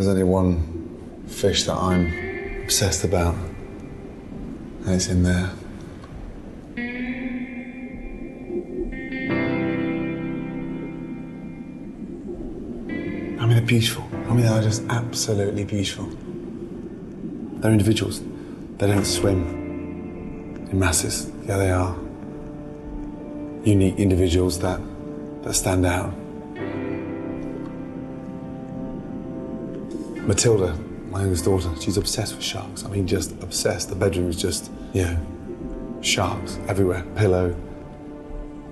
There's only one fish that I'm obsessed about, and it's in there. I mean, they're beautiful. I mean, they're just absolutely beautiful. They're individuals. They don't swim in masses. Yeah, they are unique individuals that stand out. Matilda, my youngest daughter, she's obsessed with sharks. I mean, just obsessed. The bedroom is just, sharks everywhere. Pillow,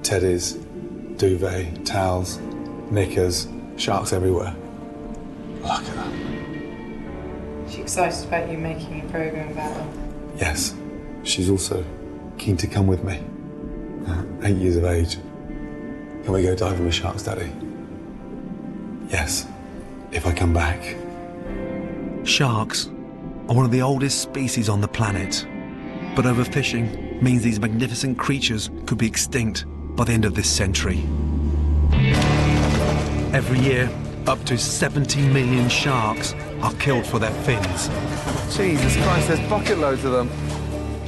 teddies, duvet, towels, knickers, sharks everywhere. Look at them. She's excited about you making a programme about them? Yes. She's also keen to come with me. 8 years of age. Can we go diving with sharks, Daddy? Yes, if I come back. Sharks are one of the oldest species on the planet, but overfishing means these magnificent creatures could be extinct by the end of this century. Every year, up to 70 million sharks are killed for their fins. Jesus Christ, there's bucket loads of them.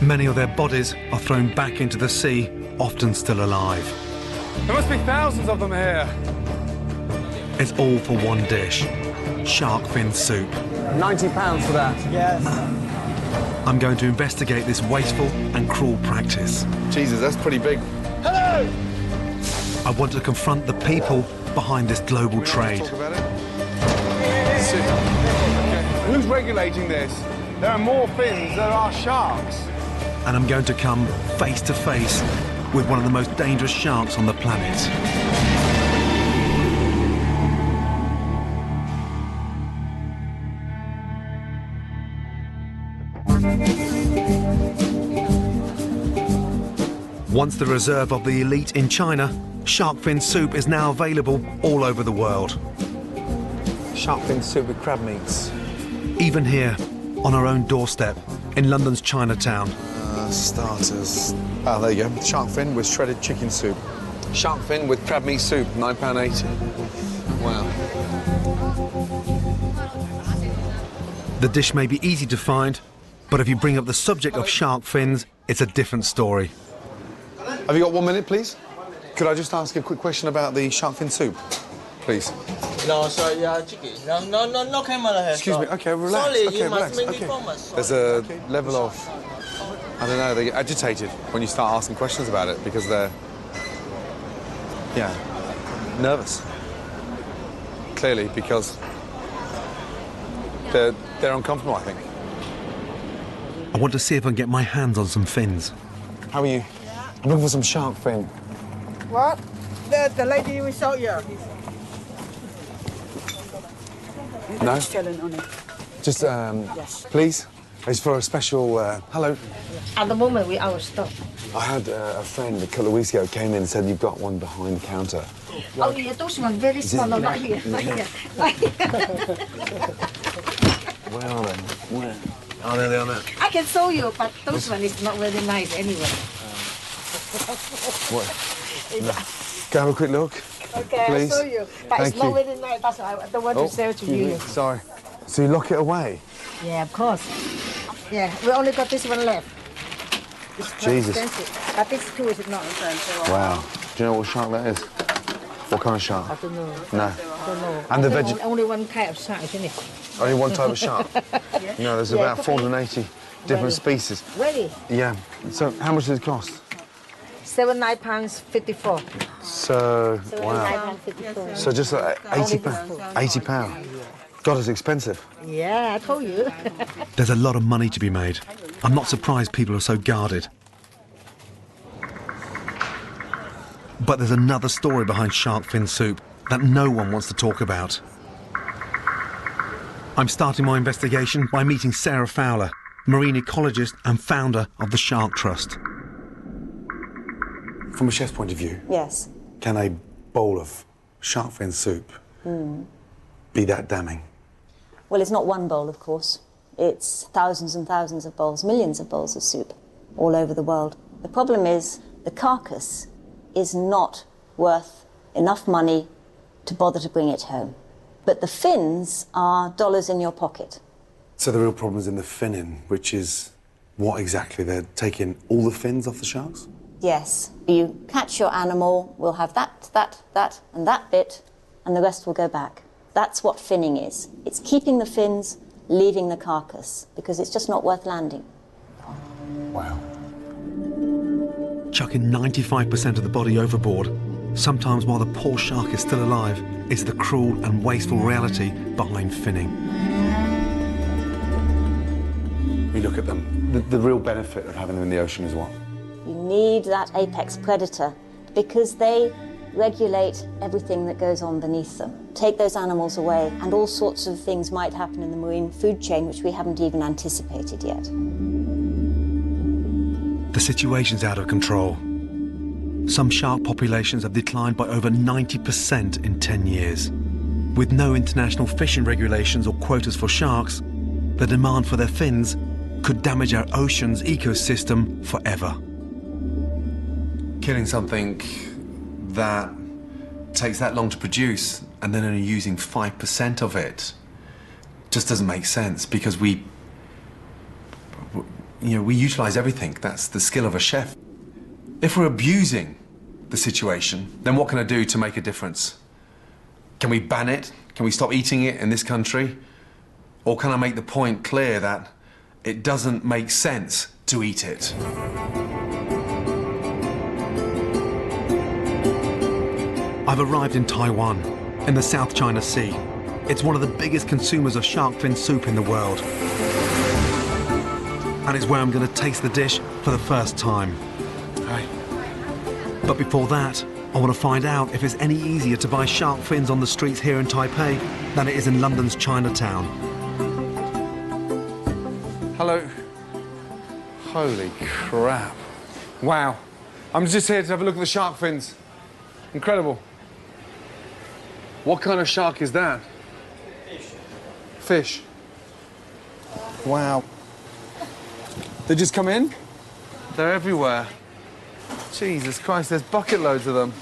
Many of their bodies are thrown back into the sea, often still alive. There must be thousands of them here. It's all for one dish, shark fin soup. £90 for that. Yes. I'm going to investigate this wasteful and cruel practice. Jesus, that's pretty big. Hello! I want to confront the people behind this global trade. Talk about it? Okay. Who's regulating this? There are more fins than there are sharks. And I'm going to come face to face with one of the most dangerous sharks on the planet. Once the reserve of the elite in China, shark fin soup is now available all over the world. Shark fin soup with crab meats. Even here, on our own doorstep, in London's Chinatown. Starters. Oh, there you go. Shark fin with shredded chicken soup. Shark fin with crab meat soup, £9.80. Wow. The dish may be easy to find, but if you bring up the subject of shark fins, it's a different story. Have you got 1 minute, please? Could I just ask a quick question about the shark fin soup, please? No, sorry, chicken. No camera here. Excuse me. Okay, relax. Sorry, okay, you relax. must make okay. me promise. There's a level of, I don't know, they get agitated when you start asking questions about it because they're, nervous. Clearly, because they're uncomfortable, I think. I want to see if I can get my hands on some fins. How are you? I'm looking for some shark fin. What? The lady we saw you. No? Selling on it. Just, Yes. please? It's for a special, hello. At the moment, we out of stock. I had a friend a couple of weeks ago came in and said you've got one behind the counter. Oh, yeah, those ones very small. No, not here. Not here. Where are they? Where? Oh, there they are now. I can show you, but those one is not very nice anyway. What? No. Go have a quick look. Okay, please. I'll show you. But Thank it's not you. very nice. That's why I don't want to sell to you. Sorry. So you lock it away? Yeah, of course. Yeah, we only got this one left. It's quite Jesus. expensive. But this too is not expensive. Wow. Do you know what shark that is? What kind of shark? I don't know. No. I don't know. And the I think veg- only one kind of shark, isn't it? Only one type of shark? No, there's Yeah, about 480 different Really? species. Really? Yeah. So how much does it cost? £79.54. So, wow. £79.54. So just £80. £80. God, it's expensive. Yeah, I told you. There's a lot of money to be made. I'm not surprised people are so guarded. But there's another story behind shark fin soup that no one wants to talk about. I'm starting my investigation by meeting Sarah Fowler, marine ecologist and founder of the Shark Trust. From a chef's point of view, Yes. can a bowl of shark fin soup be that damning? Well, it's not one bowl, of course. It's thousands and thousands of bowls, millions of bowls of soup all over the world. The problem is the carcass is not worth enough money to bother to bring it home. But the fins are dollars in your pocket. So the real problem is in the finning, which is what exactly? They're taking all the fins off the sharks? Yes. You catch your animal, we'll have that, and that bit, and the rest will go back. That's what finning is. It's keeping the fins, leaving the carcass, because it's just not worth landing. Wow. Chucking 95% of the body overboard, sometimes while the poor shark is still alive, is the cruel and wasteful reality behind finning. We look at them. The real benefit of having them in the ocean is what? You need that apex predator because they regulate everything that goes on beneath them. Take those animals away and all sorts of things might happen in the marine food chain which we haven't even anticipated yet. The situation's out of control. Some shark populations have declined by over 90% in 10 years. With no international fishing regulations or quotas for sharks, the demand for their fins could damage our ocean's ecosystem forever. Killing something that takes that long to produce and then only using 5% of it just doesn't make sense because we utilize everything. That's the skill of a chef. If we're abusing the situation, then what can I do to make a difference? Can we ban it? Can we stop eating it in this country? Or can I make the point clear that it doesn't make sense to eat it? I've arrived in Taiwan, in the South China Sea. It's one of the biggest consumers of shark fin soup in the world. And it's where I'm going to taste the dish for the first time. Hi. But before that, I want to find out if it's any easier to buy shark fins on the streets here in Taipei than it is in London's Chinatown. Hello. Holy crap. Wow. I'm just here to have a look at the shark fins. Incredible. What kind of shark is that? Fish. Wow. They just come in? They're everywhere. Jesus Christ, there's bucket loads of them.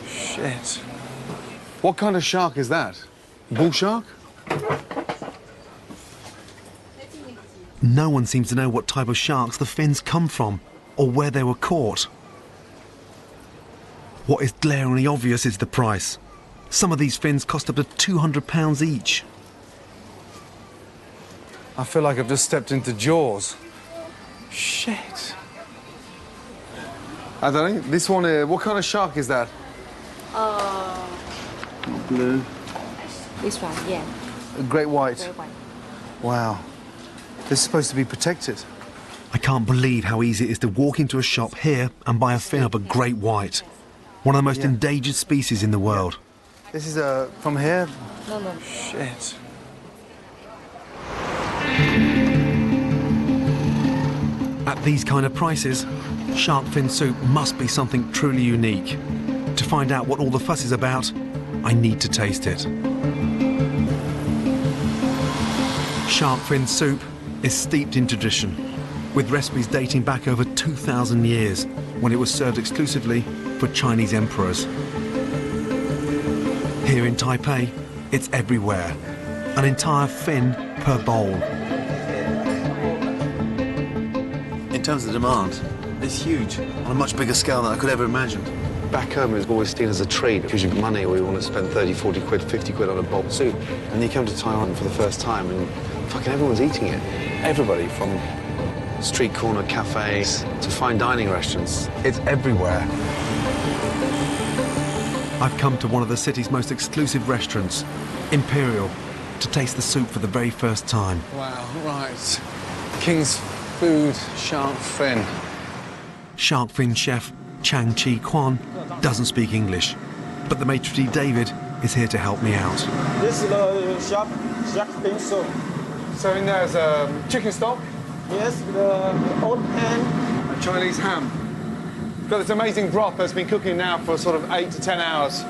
Shit. What kind of shark is that? Bull shark? No one seems to know what type of sharks the fins come from or where they were caught. What is glaringly obvious is the price. Some of these fins cost up to £200 each. I feel like I've just stepped into Jaws. Shit. I don't know. This one here, what kind of shark is that? Blue. This one, yeah. A great white. Great white. Wow. This is supposed to be protected. I can't believe how easy it is to walk into a shop here and buy a fin of a great white. One of the most endangered species in the world. This is from here? No. Shit. At these kind of prices, shark fin soup must be something truly unique. To find out what all the fuss is about, I need to taste it. Shark fin soup is steeped in tradition, with recipes dating back over 2,000 years, when it was served exclusively for Chinese emperors. Here in Taipei, it's everywhere, an entire fin per bowl. In terms of demand, it's huge, on a much bigger scale than I could ever imagine. Back home, it was always seen as a treat. Because you've got money or you want to spend 30, 40 quid, 50 quid on a bowl of soup. And you come to Taiwan for the first time and fucking everyone's eating it. Everybody, from street corner cafes to fine dining restaurants. It's everywhere. I've come to one of the city's most exclusive restaurants, Imperial, to taste the soup for the very first time. Wow, right. King's Food shark fin. Shark fin chef Chang Chi Kwan doesn't speak English, but the maitre d' David is here to help me out. This is the shark fin soup. So in there's a chicken stock? Yes, the old pan. A Chinese ham. Got this amazing broth that's been cooking now for sort of 8 to 10 hours.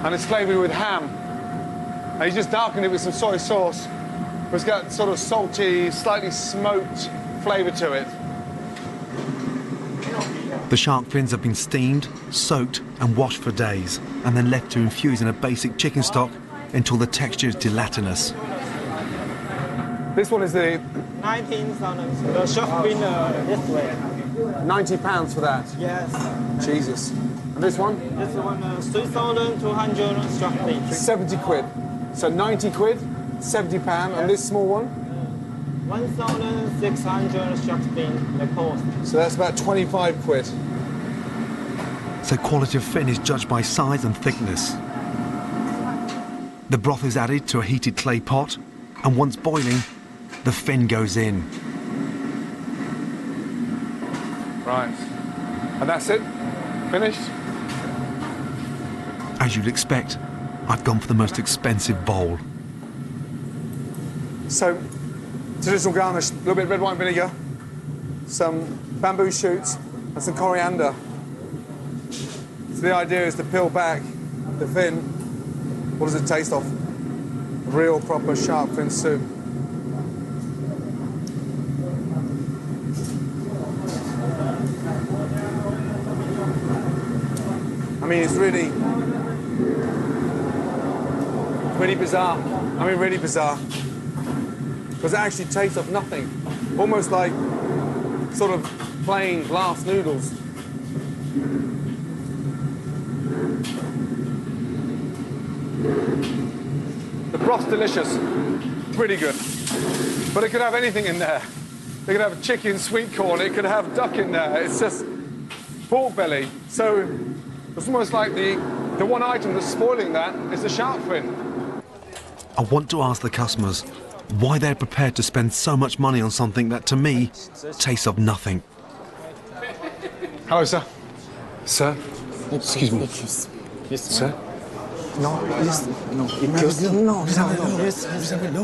And it's flavoured with ham. And he's just darkened it with some soy sauce. It's got sort of salty, slightly smoked flavour to it. The shark fins have been steamed, soaked and washed for days and then left to infuse in a basic chicken stock until the texture is gelatinous. This one is the 19,000. The shark fin this way. £90 for that. Yes. Jesus. And this one? This one 3,200 shark fin. 70 quid. So 90 quid, 70 pound, and this small one? 1,600 shark fin, the cost. So that's about 25 quid. So quality of fin is judged by size and thickness. The broth is added to a heated clay pot, and once boiling, the fin goes in. Right. And that's it? Finished? As you'd expect, I've gone for the most expensive bowl. So, traditional garnish, a little bit of red wine vinegar, some bamboo shoots, and some coriander. So the idea is to peel back the fin. What does it taste of? Real proper shark fin soup. I mean, it's really bizarre. I mean, really bizarre. Because it actually tastes of nothing. Almost like sort of plain glass noodles. The broth's delicious, pretty good. But it could have anything in there. It could have chicken, sweet corn, it could have duck in there. It's just pork belly. So it's almost like the one item that's spoiling that is the shark fin. I want to ask the customers why they're prepared to spend so much money on something that, to me, tastes of nothing. Hello, sir. Sir? Excuse me. Yes, sir? No, listen. No,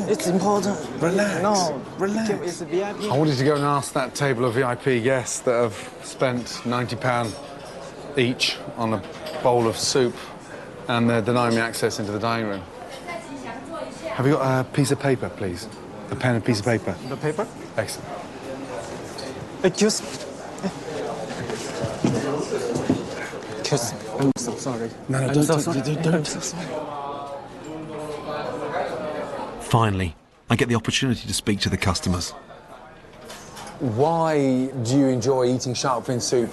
it's important. Relax. No, relax. It's a VIP. I wanted to go and ask that table of VIP guests that have spent £90 each on a bowl of soup, and they're denying me access into the dining room. Have you got a piece of paper, please? A pen and piece of paper. The paper? Excellent. Excuse. I'm so sorry. No, I'm don't. so sorry. I'm so sorry. Finally, I get the opportunity to speak to the customers. Why do you enjoy eating shark fin soup?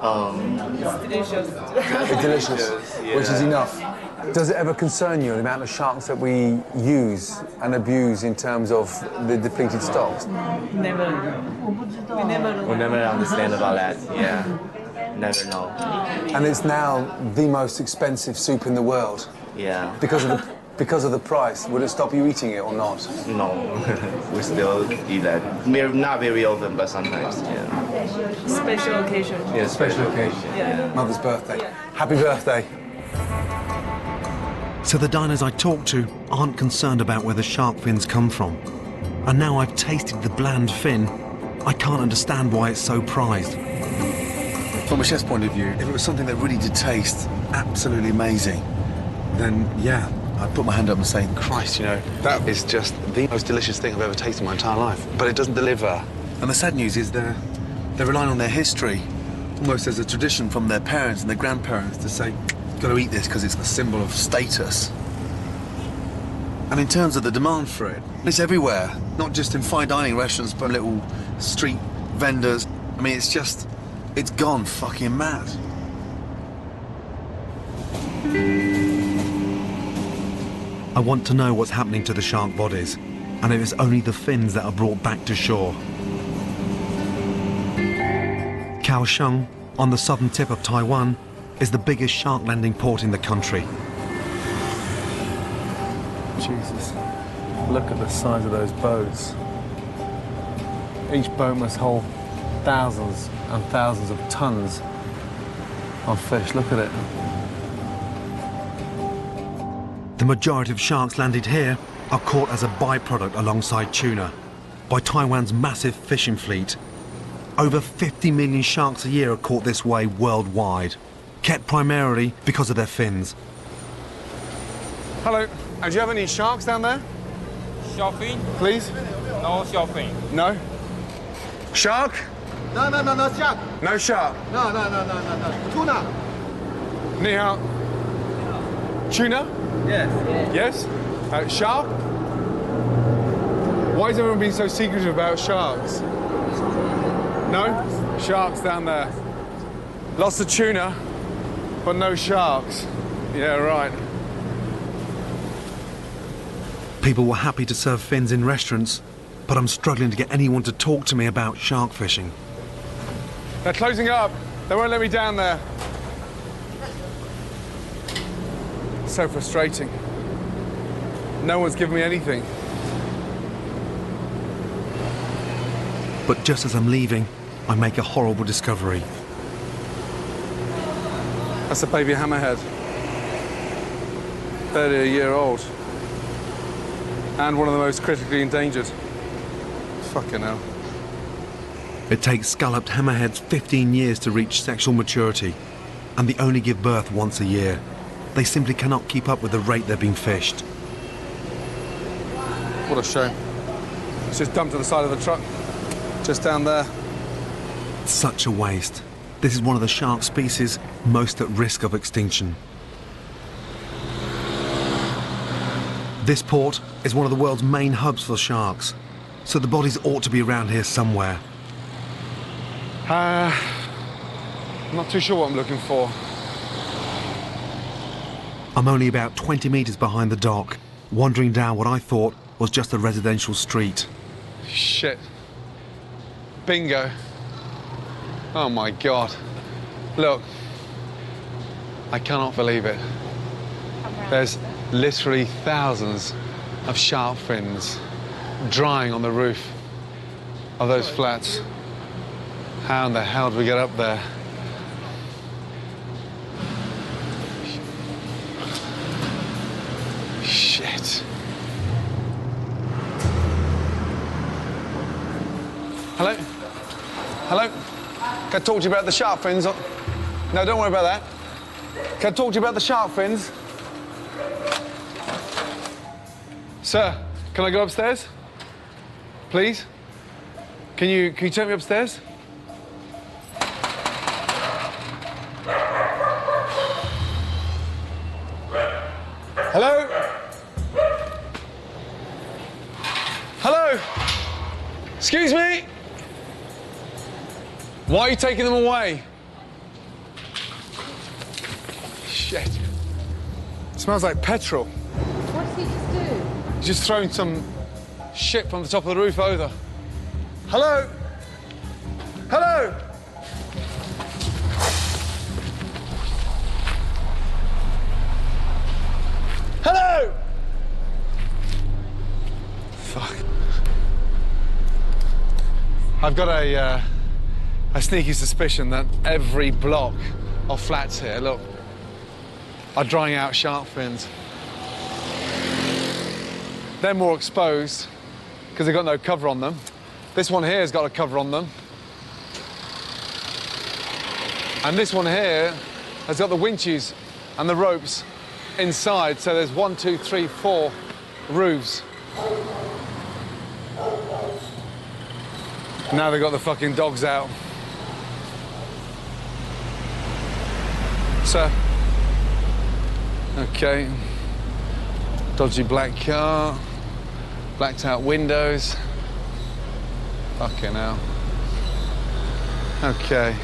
It's delicious. It's delicious, which is enough. Does it ever concern you the amount of sharks that we use and abuse in terms of the depleted stocks? Never. We never. We'll never understand about that. Yeah. Never know. And it's now the most expensive soup in the world. Yeah. Because of the price. Would it stop you eating it or not? No. We still eat that. Not very often, but sometimes. Yeah. Special occasion. Yeah, special occasion. Yeah. Mother's birthday. Happy birthday. So the diners I talk to aren't concerned about where the shark fins come from. And now I've tasted the bland fin, I can't understand why it's so prized. From a chef's point of view, if it was something that really did taste absolutely amazing, then yeah, I'd put my hand up and say, Christ, you know, that is just the most delicious thing I've ever tasted in my entire life. But it doesn't deliver. And the sad news is they're relying on their history, almost as a tradition from their parents and their grandparents to say, got to eat this because it's a symbol of status. And in terms of the demand for it, it's everywhere, not just in fine dining restaurants, but little street vendors. I mean, it's gone fucking mad. I want to know what's happening to the shark bodies, and if it's only the fins that are brought back to shore. Kaohsiung, on the southern tip of Taiwan, is the biggest shark landing port in the country. Jesus, look at the size of those boats. Each boat must hold thousands and thousands of tons of fish. Look at it. The majority of sharks landed here are caught as a byproduct alongside tuna by Taiwan's massive fishing fleet. Over 50 million sharks a year are caught this way worldwide, kept primarily because of their fins. Hello, do you have any sharks down there? Shark fin? Please? No shark fin. No? Shark? No, shark. No shark. No. Tuna. Ni hao. Tuna? Yes. Yes? Shark? Why is everyone being so secretive about sharks? No? Sharks down there. Lots of tuna, but no sharks. Yeah, right. People were happy to serve fins in restaurants, but I'm struggling to get anyone to talk to me about shark fishing. They're closing up. They won't let me down there. So frustrating. No one's given me anything. But just as I'm leaving, I make a horrible discovery. That's a baby hammerhead. 30-year-old. And one of the most critically endangered. Fucking hell. It takes scalloped hammerheads 15 years to reach sexual maturity, and they only give birth once a year. They simply cannot keep up with the rate they're being fished. What a shame. It's just dumped to the side of the truck. Just down there. Such a waste. This is one of the shark species most at risk of extinction. This port is one of the world's main hubs for sharks, so the bodies ought to be around here somewhere. I'm not too sure what I'm looking for. I'm only about 20 metres behind the dock, wandering down what I thought was just a residential street. Shit. Bingo. Oh my God. Look. I cannot believe it. There's literally thousands of shark fins drying on the roof of those flats. How in the hell did we get up there? Shit. Hello? Hello? Can I talk to you about the shark fins? No, don't worry about that. Can I talk to you about the shark fins? Sir, can I go upstairs? Please? Can you take me upstairs? Hello? Hello? Excuse me? Why are you taking them away? Shit. It smells like petrol. What did he just do? He's just throwing some shit from the top of the roof over. Hello? Hello? Hello? Fuck. I've got a sneaky suspicion that every block of flats here, look, are drying out shark fins. They're more exposed because they've got no cover on them. This one here has got a cover on them. And this one here has got the winches and the ropes inside, so there's 1, 2, 3, 4 roofs. Now they've got the fucking dogs out. Sir. Okay. Dodgy black car. Blacked out windows. Fucking hell. Okay.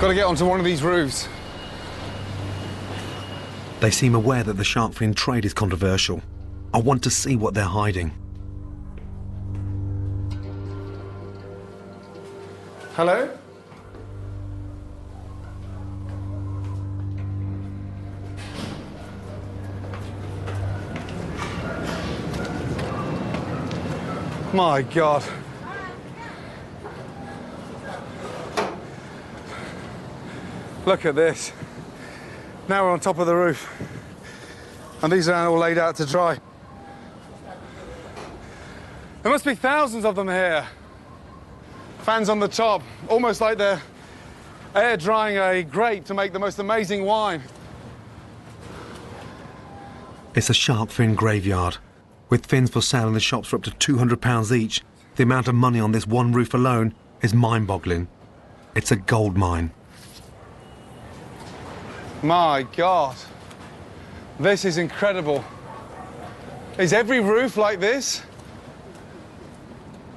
Got to get onto one of these roofs. They seem aware that the shark fin trade is controversial. I want to see what they're hiding. Hello? My God. Look at this. Now we're on top of the roof. And these are all laid out to dry. There must be thousands of them here. Fans on the top, almost like they're air drying a grape to make the most amazing wine. It's a shark fin graveyard, with fins for sale in the shops for up to £200 each. The amount of money on this one roof alone is mind-boggling. It's a gold mine. My God. This is incredible. Is every roof like this?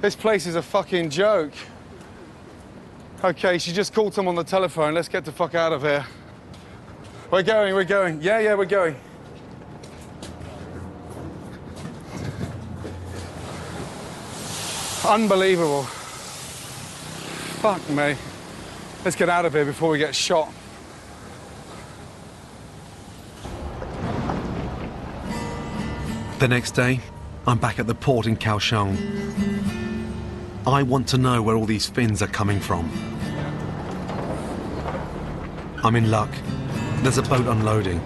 This place is a fucking joke. Okay, she just called someone on the telephone. Let's get the fuck out of here. We're going. Yeah, we're going. Unbelievable. Fuck me. Let's get out of here before we get shot. The next day, I'm back at the port in Kaohsiung. I want to know where all these fins are coming from. I'm in luck. There's a boat unloading.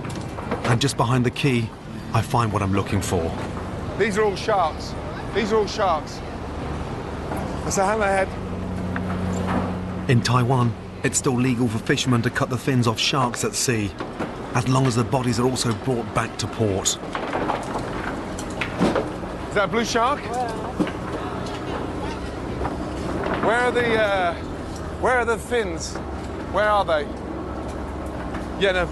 And just behind the quay, I find what I'm looking for. These are all sharks. These are all sharks. That's a hammerhead. In Taiwan, it's still legal for fishermen to cut the fins off sharks at sea, as long as the bodies are also brought back to port. Is that a blue shark? Where are the fins? Where are they? Yeah, no.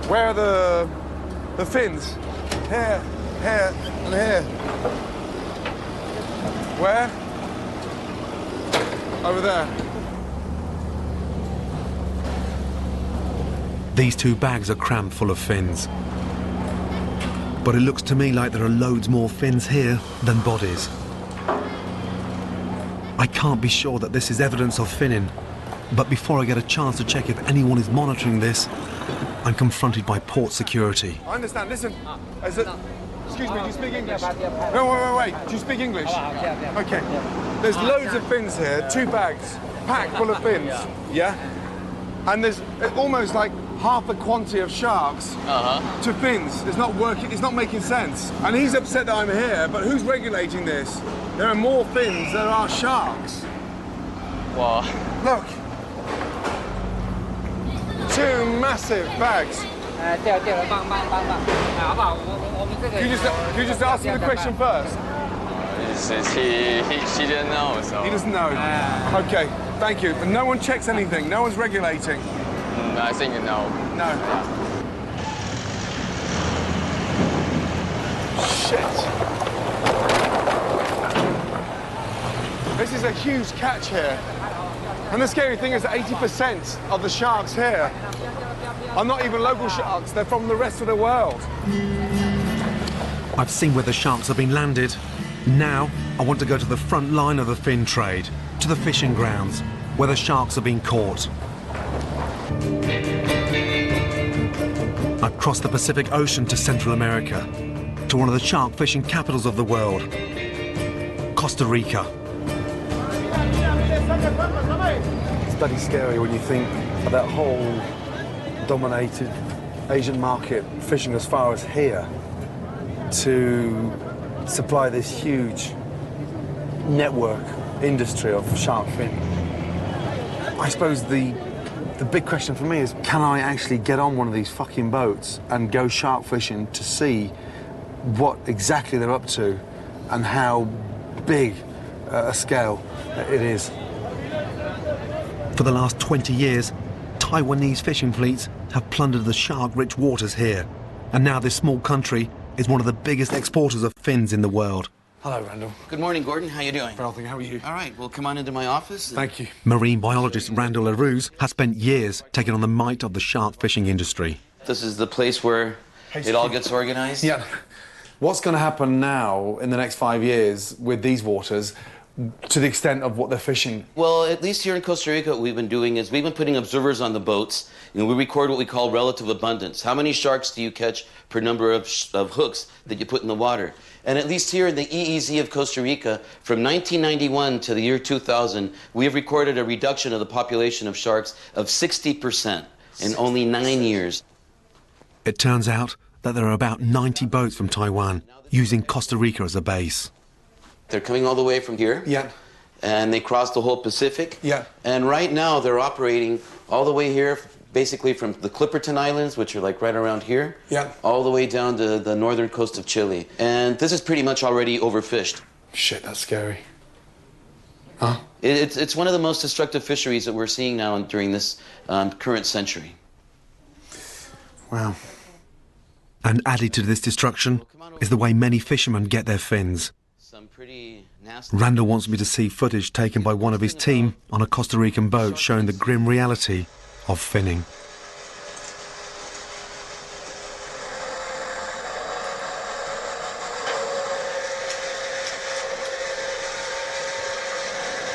Where are the fins? Here, and here. Where? Over there. These two bags are crammed full of fins. But it looks to me like there are loads more fins here than bodies. I can't be sure that this is evidence of finning, but before I get a chance to check if anyone is monitoring this, I'm confronted by port security. I understand. Listen, excuse me, do you speak English? No, wait. Do you speak English? Okay. There's loads of fins here, 2 bags, packed full of fins, yeah? And there's almost like half the quantity of sharks to fins. It's not working, it's not making sense. And he's upset that I'm here, but who's regulating this? There are more fins than there are sharks. Wow. Look. 2 massive bags. Can you just ask him the question first? He didn't know, so... He doesn't know? Okay, thank you. But no one checks anything? No one's regulating? I think no. No. Shit. This is a huge catch here. And the scary thing is that 80% of the sharks here are not even local sharks. They're from the rest of the world. I've seen where the sharks have been landed. Now, I want to go to the front line of the fin trade, to the fishing grounds, where the sharks are being caught. I've crossed the Pacific Ocean to Central America, to one of the shark fishing capitals of the world, Costa Rica. It's bloody scary when you think of that whole dominated Asian market fishing as far as here to supply this huge network industry of shark fin. I suppose the big question for me is, can I actually get on one of these fucking boats and go shark fishing to see what exactly they're up to and how big a scale it is? For the last 20 years, Taiwanese fishing fleets have plundered the shark-rich waters here, and now this small country is one of the biggest exporters of fins in the world. Hello, Randall. Good morning, Gordon. How you doing? Well, how are you? All right, well, come on into my office. Thank you. Marine biologist Randall LaRuse has spent years taking on the might of the shark fishing industry. This is the place where it all gets organized? Yeah. What's going to happen now in the next 5 years with these waters to the extent of what they're fishing? Well, at least here in Costa Rica, what we've been doing is we've been putting observers on the boats, and we record what we call relative abundance. How many sharks do you catch per number of hooks that you put in the water? And at least here in the EEZ of Costa Rica, from 1991 to the year 2000, we have recorded a reduction of the population of sharks of 60% in only 9 years. It turns out that there are about 90 boats from Taiwan using Costa Rica as a base. They're coming all the way from here. Yeah. And they cross the whole Pacific. Yeah. And right now they're operating all the way here, basically from the Clipperton Islands, which are like right around here, yeah, all the way down to the northern coast of Chile. And this is pretty much already overfished. Shit, that's scary. Huh? It's one of the most destructive fisheries that we're seeing now during this current century. Wow. And added to this destruction is the way many fishermen get their fins. Some pretty nasty... Randall wants me to see footage taken by one of his team on a Costa Rican boat showing the grim reality of finning.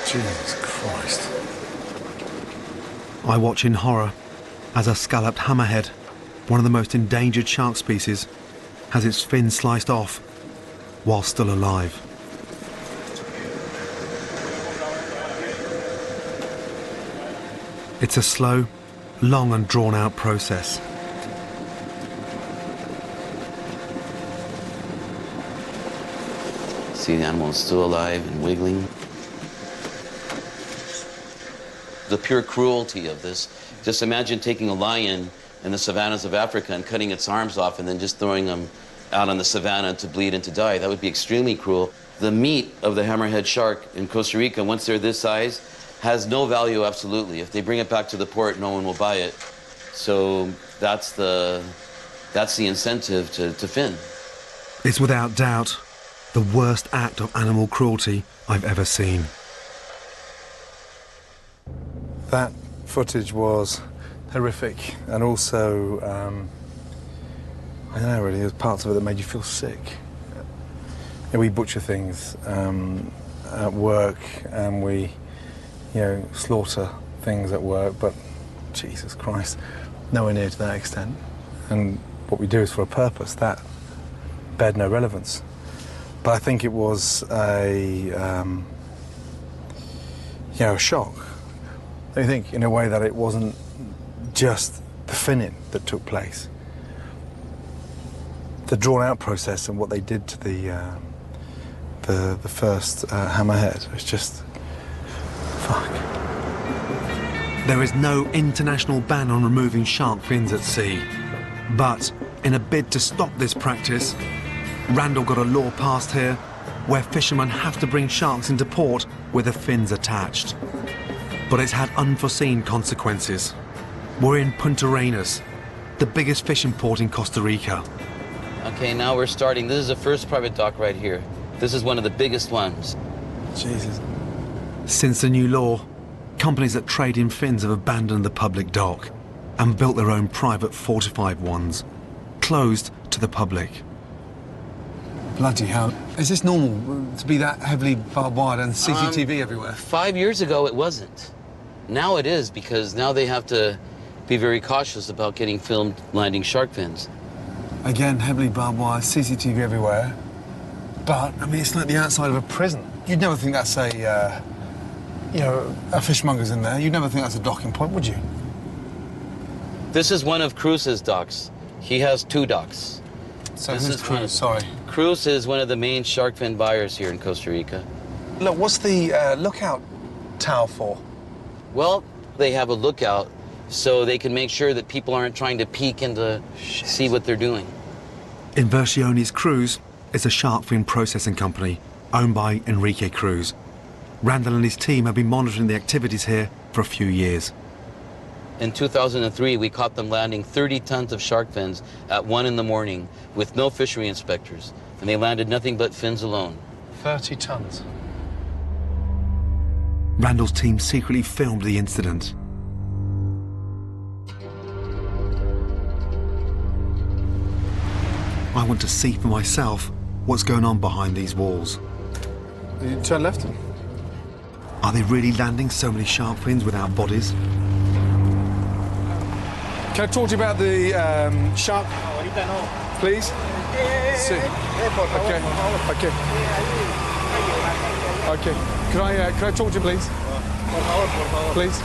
Jesus Christ. I watch in horror as a scalloped hammerhead, one of the most endangered shark species, has its fin sliced off while still alive. It's a slow, long and drawn-out process. See, the animal is still alive and wiggling. The pure cruelty of this. Just imagine taking a lion in the savannas of Africa and cutting its arms off and then just throwing them out on the savannah to bleed and to die. That would be extremely cruel. The meat of the hammerhead shark in Costa Rica, once they're this size, has no value absolutely. If they bring it back to the port, no one will buy it. So that's the incentive to fin. It's without doubt the worst act of animal cruelty I've ever seen. That footage was horrific, and also, I don't know really, there's parts of it that made you feel sick. Yeah, we butcher things at work, and we, slaughter things at work, but Jesus Christ, nowhere near to that extent. And what we do is for a purpose. That beared no relevance. But I think it was a shock. I think, in a way, that it wasn't just the finning that took place. The drawn-out process and what they did to the first hammerhead was just... fuck. There is no international ban on removing shark fins at sea. But in a bid to stop this practice, Randall got a law passed here where fishermen have to bring sharks into port with the fins attached. But it's had unforeseen consequences. We're in Punta Arenas, the biggest fishing port in Costa Rica. Okay, now we're starting. This is the first private dock right here. This is one of the biggest ones. Jesus. Since the new law, companies that trade in fins have abandoned the public dock and built their own private fortified ones, closed to the public. Bloody hell. Is this normal to be that heavily barbed wire and CCTV everywhere? 5 years ago, it wasn't. Now it is, because now they have to be very cautious about getting filmed landing shark fins. Again, heavily barbed wire, CCTV everywhere. But, I mean, it's like the outside of a prison. You'd never think that's a fishmonger's in there. You'd never think that's a docking point, would you? This is one of Cruz's docks. He has 2 docks. So who's Cruz? Sorry. Cruz is one of the main shark fin buyers here in Costa Rica. Look, what's the lookout tower for? Well, they have a lookout so they can make sure that people aren't trying to peek and to see what they're doing. Inversiones Cruz is a shark fin processing company owned by Enrique Cruz. Randall and his team have been monitoring the activities here for a few years. In 2003, we caught them landing 30 tons of shark fins at 1 in the morning with no fishery inspectors, and they landed nothing but fins alone. 30 tons. Randall's team secretly filmed the incident. I want to see for myself what's going on behind these walls. You turn left. Are they really landing so many shark fins without bodies? Can I talk to you about the shark, please? Sí. Okay. Can I talk to you, please? Please.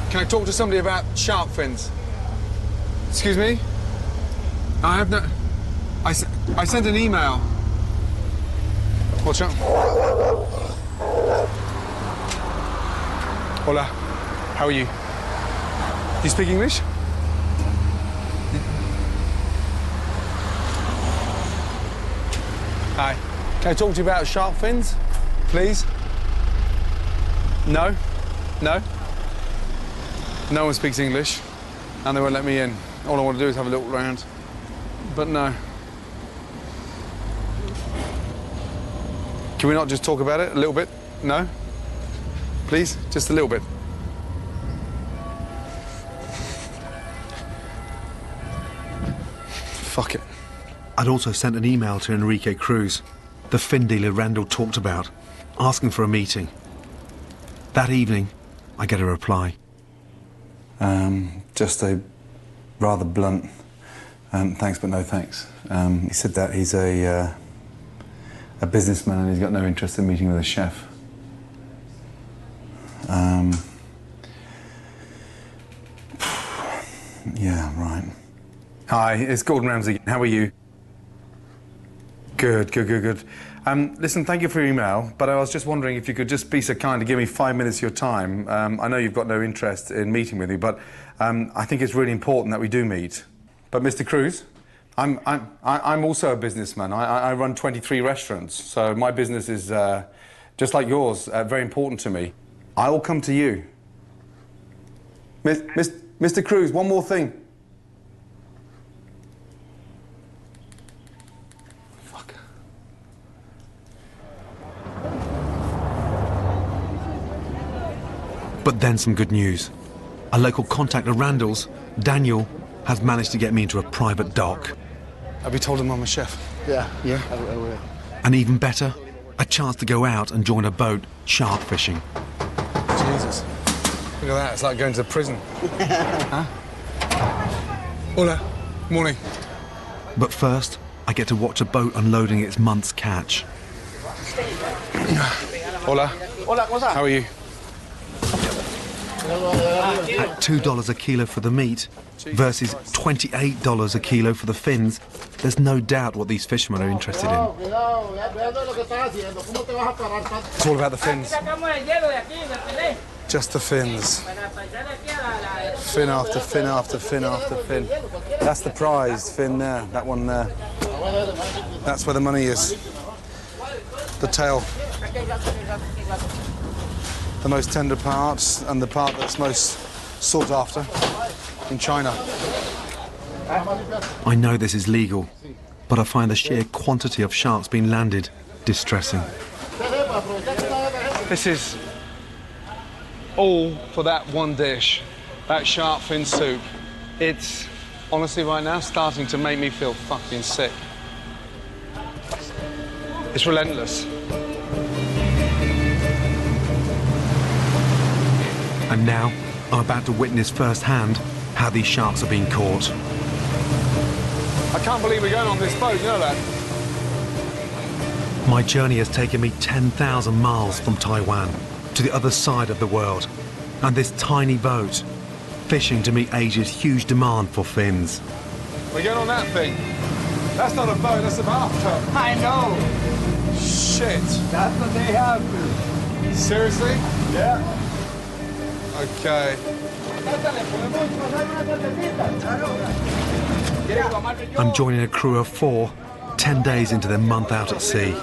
Can I talk to somebody about shark fins? Excuse me? I have no... I sent an email. What's up? Hola. How are you? You speak English? Hi. Can I talk to you about shark fins, please? No, no. No one speaks English, and they won't let me in. All I want to do is have a look round, but no. Can we not just talk about it a little bit? No? Please? Just a little bit. Fuck it. I'd also sent an email to Enrique Cruz, the fin dealer Randall talked about, asking for a meeting. That evening, I get a reply. Just a rather blunt thanks but no thanks. He said that he's a businessman and he's got no interest in meeting with a chef. Yeah, right. Hi, it's Gordon Ramsay. How are you? Good. Listen, thank you for your email, but I was just wondering if you could just be so kind to give me 5 minutes of your time. I know you've got no interest in meeting with me, but I think it's really important that we do meet. But Mr. Cruz, I'm also a businessman. I run 23 restaurants, so my business is, just like yours, very important to me. I will come to you. Mr. Cruz, one more thing. Fuck. But then some good news. A local contact of Randall's, Daniel, has managed to get me into a private dock. Have you told him I'm a chef? Yeah, I will. And even better, a chance to go out and join a boat shark fishing. Jesus. Look at that, it's like going to prison. Huh? Hola. Morning. But first, I get to watch a boat unloading its month's catch. Hola. How are you? At $2 a kilo for the meat versus $28 a kilo for the fins, there's no doubt what these fishermen are interested in. It's all about the fins. Just the fins. Fin after fin after fin after fin. That's the prize, fin there, that one there. That's where the money is. The tail. The most tender parts and the part that's most sought after in China. I know this is legal, but I find the sheer quantity of sharks being landed distressing. This is all for that one dish, that shark fin soup. It's honestly right now starting to make me feel fucking sick. It's relentless. And now, I'm about to witness firsthand how these sharks are being caught. I can't believe we're going on this boat, you know that? My journey has taken me 10,000 miles from Taiwan to the other side of the world. And this tiny boat, fishing to meet Asia's huge demand for fins. We're going on that thing. That's not a boat, that's a bathtub. I know. Shit. That's what they have. Seriously? Yeah. Okay. I'm joining a crew of 4, 10 days into their month out at sea.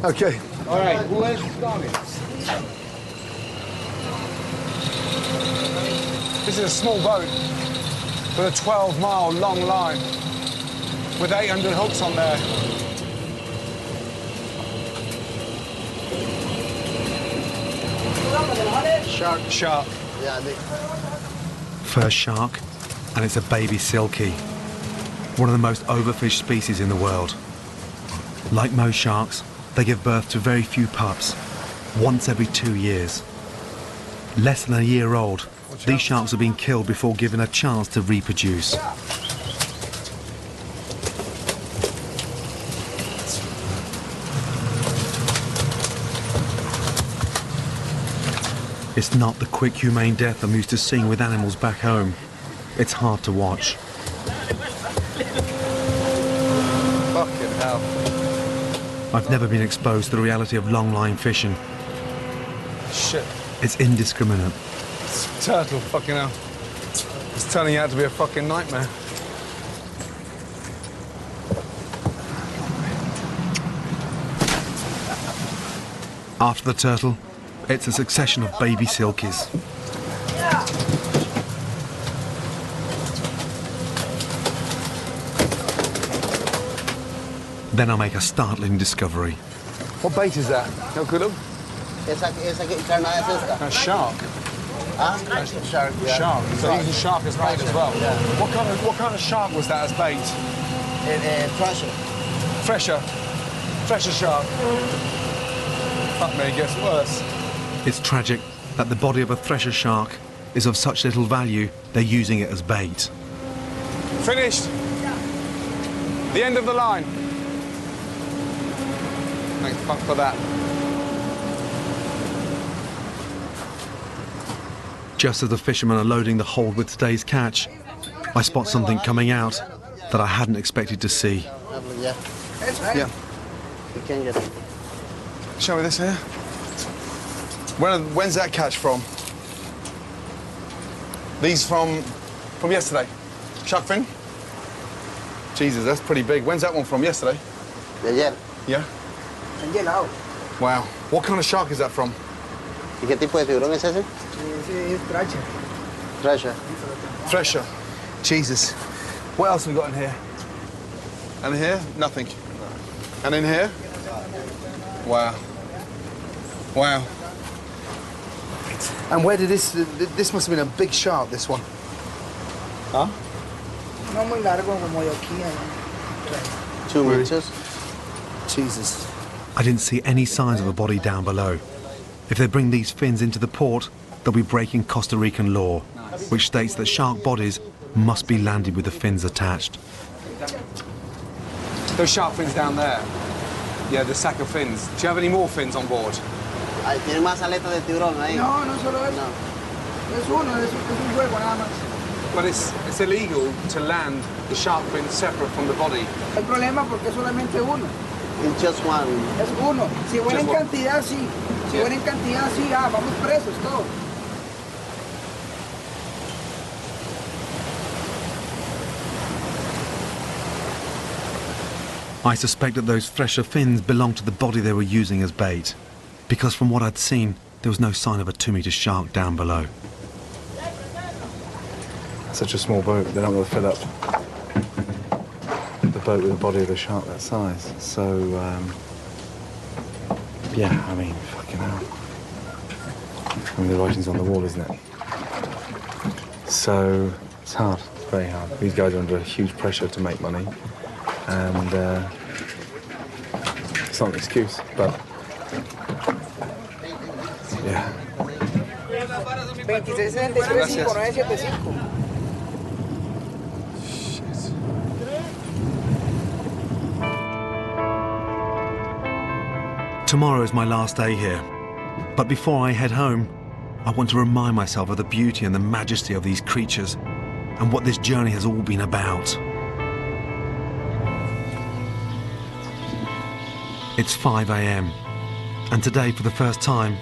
Okay. All right, who else is coming? This is a small boat with a 12-mile long line with 800 hooks on there. Shark. First shark, and it's a baby silkie, one of the most overfished species in the world. Like most sharks, they give birth to very few pups, once every 2 years. Less than a year old, these sharks are being killed before given a chance to reproduce. It's not the quick, humane death I'm used to seeing with animals back home. It's hard to watch. Fucking hell. I've never been exposed to the reality of long-line fishing. Shit. It's indiscriminate. It's a turtle, fucking hell. It's turning out to be a fucking nightmare. After the turtle, it's a succession of baby silkies. Then I make a startling discovery. What bait is that? No good look. A shark. Shark. Shark. So using shark as bait as well. Yeah. What kind of shark was that as bait? Pressure. Fresher shark. Fuck me, it gets worse. It's tragic that the body of a thresher shark is of such little value they're using it as bait. Finished. The end of the line. Thank fuck for that. Just as the fishermen are loading the hold with today's catch, I spot something coming out that I hadn't expected to see. Yeah. Show me this here. When's that catch from? These from yesterday. Shark fin? Jesus, that's pretty big. When's that one from? Yesterday? Yeah? Wow. What kind of shark is that from? ¿Y qué tipo de tiburón es ese? Thresher. Thresher. Jesus. What else have we got in here? And in here? Nothing. And in here? Wow. Wow. And where did this must have been a big shark, this one. Huh? No muy largo como de aquí. 2 meters. Jesus. I didn't see any signs of a body down below. If they bring these fins into the port, they'll be breaking Costa Rican law, which states that shark bodies must be landed with the fins attached. Those shark fins down there. Yeah, the sack of fins. Do you have any more fins on board? ¿Tiene más aletas de tiburón ahí? No, no solo eso. No. Es uno, es un juego nada más. But it's illegal to land the shark fins separate from the body. El problema porque es solamente uno. It's just one. Es uno. Si fuera en Just one. cantidad, sí. Si fuera en cantidad, sí. Ah, vamos presos, todo. I suspect that those thresher fins belonged to the body they were using as bait, because from what I'd seen, there was no sign of a 2-meter shark down below. Such a small boat, they're not going to fill up the boat with the body of a shark that size. So, yeah, I mean, fucking hell. I mean, the writing's on the wall, isn't it? So, it's hard, it's very hard. These guys are under huge pressure to make money, and it's not an excuse, but, yeah. 26.63.5975. Tomorrow is my last day here, but before I head home, I want to remind myself of the beauty and the majesty of these creatures and what this journey has all been about. It's 5 a.m, and today, for the first time,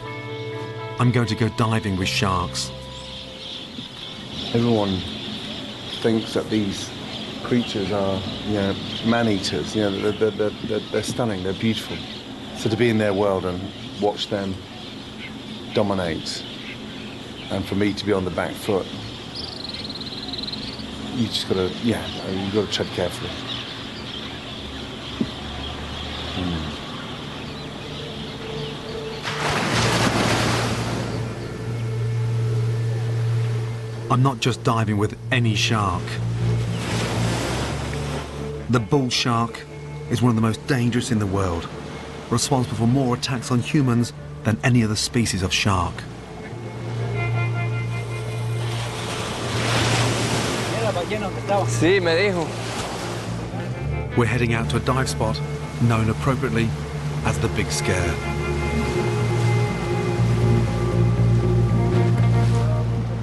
I'm going to go diving with sharks. Everyone thinks that these creatures are, you know, man-eaters. You know, they're stunning, they're beautiful. So to be in their world and watch them dominate, and for me to be on the back foot, you just gotta, yeah, you've got to tread carefully. I'm not just diving with any shark. The bull shark is one of the most dangerous in the world, responsible for more attacks on humans than any other species of shark. Sí, me dijo. We're heading out to a dive spot known appropriately as the Big Scare.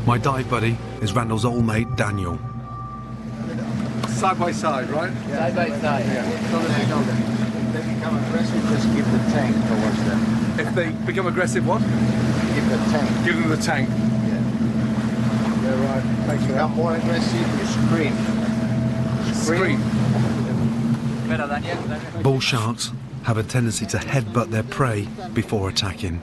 My dive buddy is Randall's old mate, Daniel. Side by side, right? Side by side. If they become aggressive, just give the tank towards them. If they become aggressive, what? Give the tank. Give them the tank. Yeah, right. Thanks for that. Become more aggressive, you scream. Scream. Bull sharks have a tendency to headbutt their prey before attacking.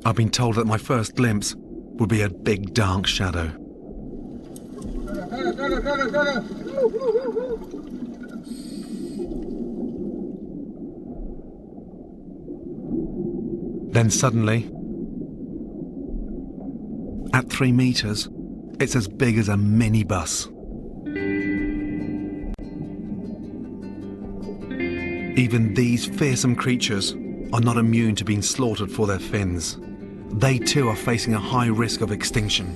I've been told that my first glimpse would be a big dark shadow. Then suddenly, at 3 meters, it's as big as a minibus. Even these fearsome creatures are not immune to being slaughtered for their fins. They too are facing a high risk of extinction.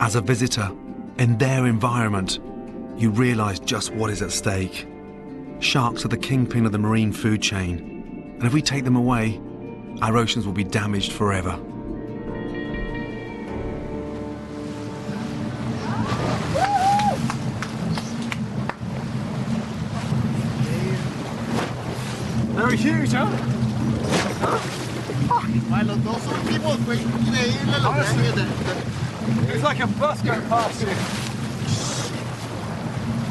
As a visitor, in their environment, you realise just what is at stake. Sharks are the kingpin of the marine food chain, and if we take them away, our oceans will be damaged forever. They're huge, huh? It's like a bus going past you.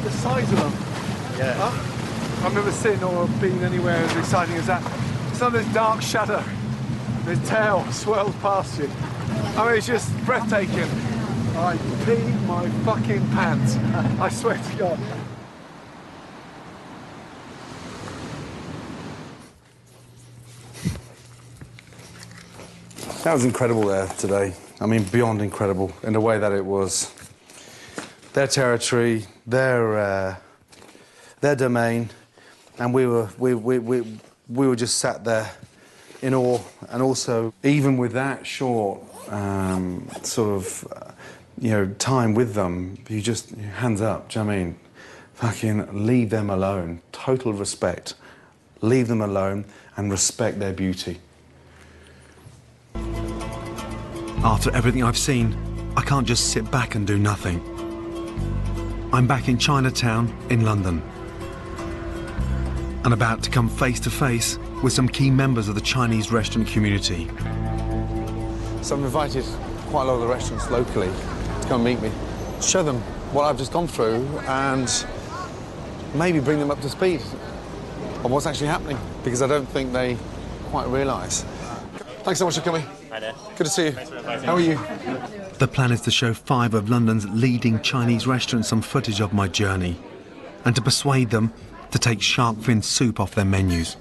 The size of them. Yeah. Huh? I've never seen or been anywhere as exciting as that. It's on this dark shadow. His tail swirls past you. I mean, it's just breathtaking. I peed my fucking pants. I swear to God. That was incredible there today. I mean, beyond incredible in the way that it was their territory, their domain, and we were just sat there in awe. And also, even with that short time with them, you just hands up. Do you know what I mean? Fucking leave them alone. Total respect. Leave them alone and respect their beauty. After everything I've seen, I can't just sit back and do nothing. I'm back in Chinatown in London and about to come face to face with some key members of the Chinese restaurant community. So I've invited quite a lot of the restaurants locally to come meet me, show them what I've just gone through and maybe bring them up to speed on what's actually happening, because I don't think they quite realise. Thanks so much for coming. Hi there. Good to see you. How are you? The plan is to show 5 of London's leading Chinese restaurants some footage of my journey and to persuade them to take shark fin soup off their menus.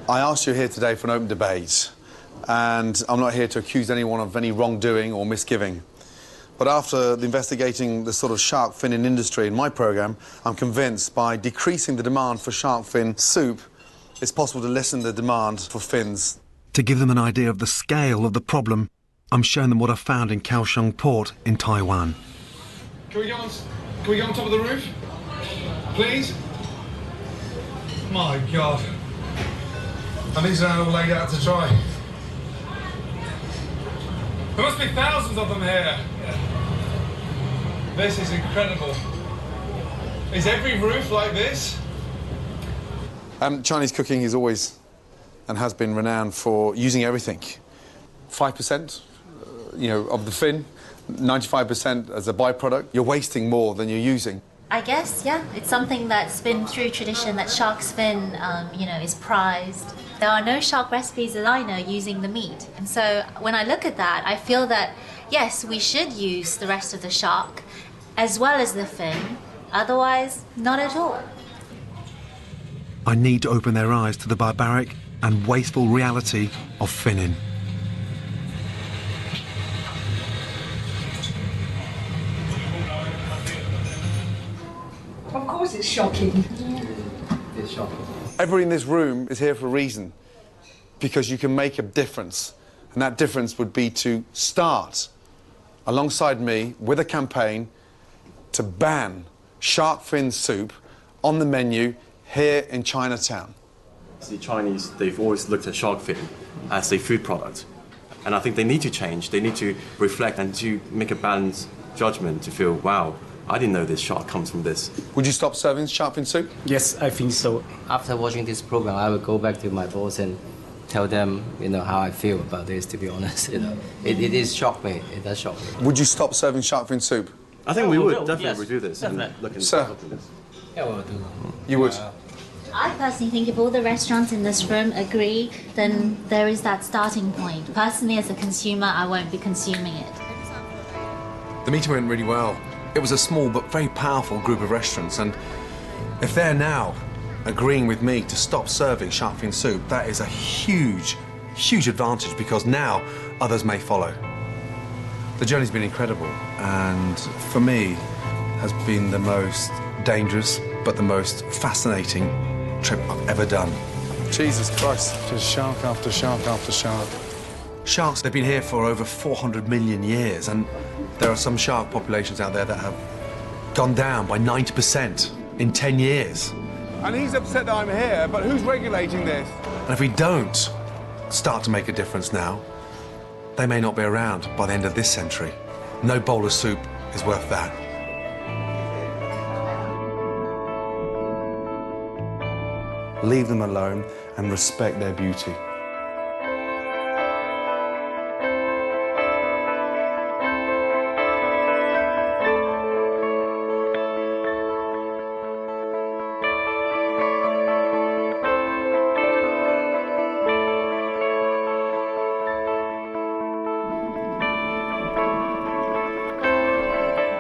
I asked you here today for an open debate, and I'm not here to accuse anyone of any wrongdoing or misgiving. But after investigating the sort of shark finning industry in my programme, I'm convinced by decreasing the demand for shark fin soup, it's possible to lessen the demand for fins. To give them an idea of the scale of the problem, I'm showing them what I found in Kaohsiung Port in Taiwan. Can we go on top of the roof? Please? My God. And these are all laid out to dry. There must be thousands of them here. This is incredible. Is every roof like this? Chinese cooking is always and has been renowned for using everything. 5%, of the fin, 95% as a byproduct. You're wasting more than you're using. I guess, yeah, it's something that's been through tradition that shark's fin, is prized. There are no shark recipes that I know using the meat. And so when I look at that, I feel that, yes, we should use the rest of the shark as well as the fin. Otherwise, not at all. I need to open their eyes to the barbaric and wasteful reality of finning. Of course it's shocking. It's shocking. Everybody in this room is here for a reason, because you can make a difference. And that difference would be to start, alongside me, with a campaign to ban shark fin soup on the menu here in Chinatown. The Chinese, they've always looked at shark fin as a food product. And I think they need to change. They need to reflect and to make a balance judgment to feel, wow, I didn't know this shark comes from this. Would you stop serving shark fin soup? Yes, I think so. After watching this program, I will go back to my boss and tell them, how I feel about this, to be honest. It is shocked me. It does shock me. Would you stop serving shark fin soup? I think we would definitely do this. Sir? Yeah, we'll do. You would? I personally think if all the restaurants in this room agree, then there is that starting point. Personally, as a consumer, I won't be consuming it. The meeting went really well. It was a small but very powerful group of restaurants, and if they're now agreeing with me to stop serving shark fin soup, that is a huge, huge advantage, because now others may follow. The journey's been incredible, and for me, has been the most dangerous but the most fascinating trip I've ever done. Jesus Christ, just shark after shark after shark. Sharks, they've been here for over 400 million years, and there are some shark populations out there that have gone down by 90% in 10 years. And he's upset that I'm here, but who's regulating this? And if we don't start to make a difference now, they may not be around by the end of this century. No bowl of soup is worth that. Leave them alone and respect their beauty.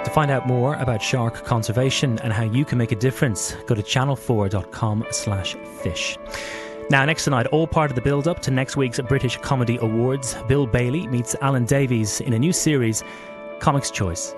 To find out more about shark conservation and how you can make a difference, go to channel4.com/fish. Now, next tonight, all part of the build-up to next week's British Comedy Awards, Bill Bailey meets Alan Davies in a new series, Comics Choice.